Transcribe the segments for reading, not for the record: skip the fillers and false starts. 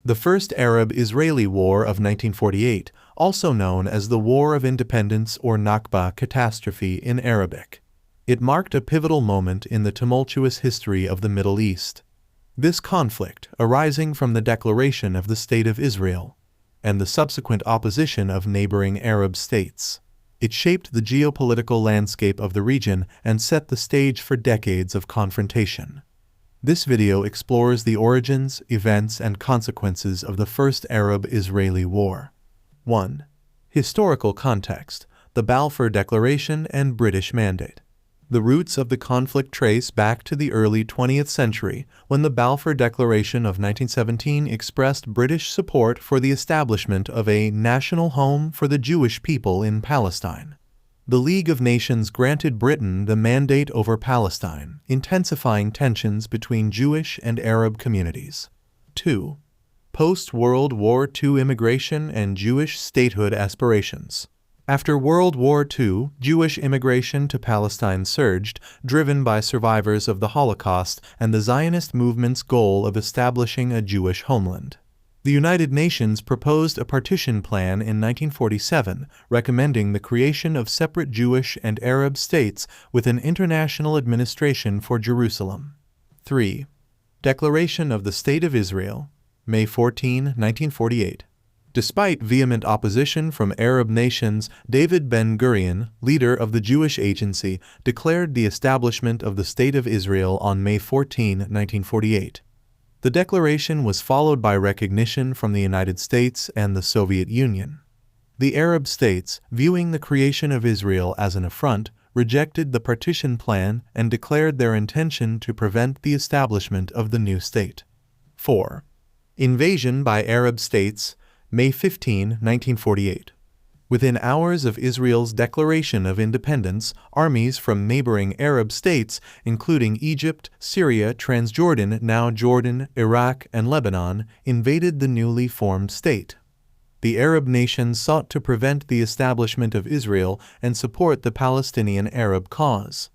The First Arab-Israeli War of 1948, also known as the War of Independence or Nakba catastrophe in Arabic. It marked a pivotal moment in the tumultuous history of the Middle East. This conflict, arising from the declaration of the State of Israel and the subsequent opposition of neighboring Arab states, it shaped the geopolitical landscape of the region and set the stage for decades of confrontation. This video explores the origins, events, and consequences of the First Arab-Israeli War. 1. Historical context: the Balfour Declaration and British Mandate. The roots of the conflict trace back to the early 20th century, when the Balfour Declaration of 1917 expressed British support for the establishment of a national home for the Jewish people in Palestine. The League of Nations granted Britain the mandate over Palestine, intensifying tensions between Jewish and Arab communities. 2. Post-World War II immigration and Jewish statehood aspirations. After World War II, Jewish immigration to Palestine surged, driven by survivors of the Holocaust and the Zionist movement's goal of establishing a Jewish homeland. The United Nations proposed a partition plan in 1947, recommending the creation of separate Jewish and Arab states with an international administration for Jerusalem. 3. Declaration of the State of Israel, May 14, 1948. Despite vehement opposition from Arab nations, David Ben-Gurion, leader of the Jewish Agency, declared the establishment of the State of Israel on May 14, 1948. The declaration was followed by recognition from the United States and the Soviet Union. The Arab states, viewing the creation of Israel as an affront, rejected the partition plan and declared their intention to prevent the establishment of the new state. 4. Invasion by Arab states, May 15, 1948. Within hours of Israel's declaration of independence, armies from neighboring Arab states, including Egypt, Syria, Transjordan, now Jordan, Iraq, and Lebanon, invaded the newly formed state. The Arab nations sought to prevent the establishment of Israel and support the Palestinian Arab cause.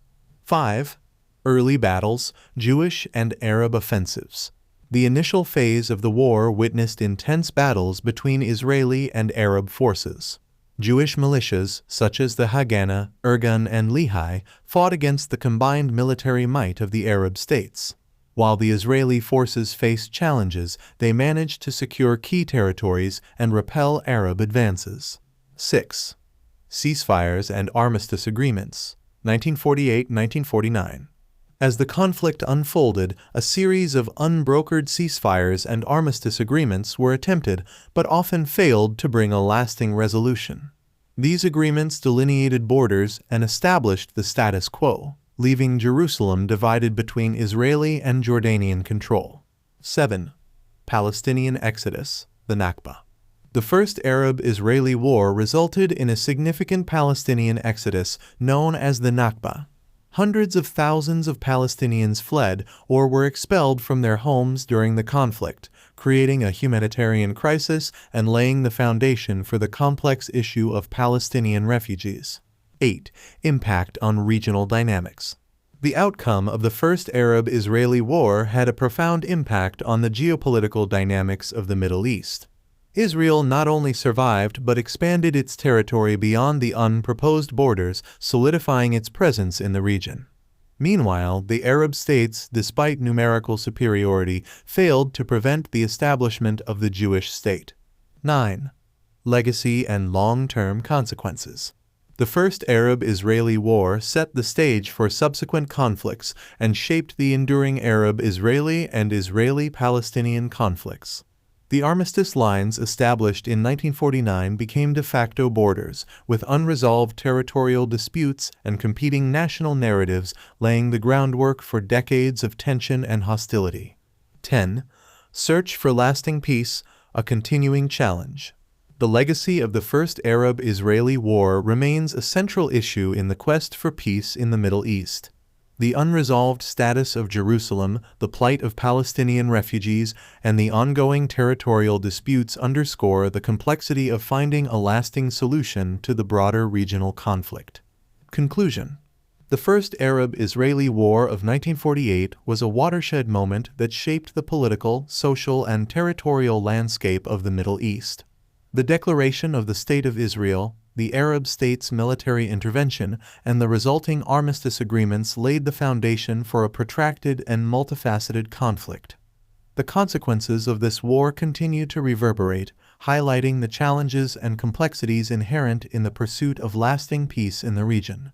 5. Early battles, Jewish and Arab offensives. The initial phase of the war witnessed intense battles between Israeli and Arab forces. Jewish militias, such as the Haganah, Irgun, and Lehi, fought against the combined military might of the Arab states. While the Israeli forces faced challenges, they managed to secure key territories and repel Arab advances. 6. Ceasefires and armistice agreements, 1948-1949. As the conflict unfolded, a series of unbrokered ceasefires and armistice agreements were attempted, but often failed to bring a lasting resolution. These agreements delineated borders and established the status quo, leaving Jerusalem divided between Israeli and Jordanian control. 7. Palestinian exodus, the Nakba. The First Arab-Israeli War resulted in a significant Palestinian exodus known as the Nakba. Hundreds of thousands of Palestinians fled or were expelled from their homes during the conflict, creating a humanitarian crisis and laying the foundation for the complex issue of Palestinian refugees. 8. Impact on regional dynamics. The outcome of the First Arab-Israeli War had a profound impact on the geopolitical dynamics of the Middle East. Israel not only survived but expanded its territory beyond the unproposed borders, solidifying its presence in the region. Meanwhile, the Arab states, despite numerical superiority, failed to prevent the establishment of the Jewish state. 9. Legacy and long-term consequences. The First Arab-Israeli War set the stage for subsequent conflicts and shaped the enduring Arab-Israeli and Israeli-Palestinian conflicts. The armistice lines established in 1949 became de facto borders, with unresolved territorial disputes and competing national narratives laying the groundwork for decades of tension and hostility. 10. Search for lasting peace, a continuing challenge. The legacy of the First Arab-Israeli War remains a central issue in the quest for peace in the Middle East. The unresolved status of Jerusalem, the plight of Palestinian refugees, and the ongoing territorial disputes underscore the complexity of finding a lasting solution to the broader regional conflict. Conclusion. The First Arab-Israeli War of 1948 was a watershed moment that shaped the political, social, and territorial landscape of the Middle East. The declaration of the State of Israel, the Arab states' military intervention, and the resulting armistice agreements laid the foundation for a protracted and multifaceted conflict. The consequences of this war continue to reverberate, highlighting the challenges and complexities inherent in the pursuit of lasting peace in the region.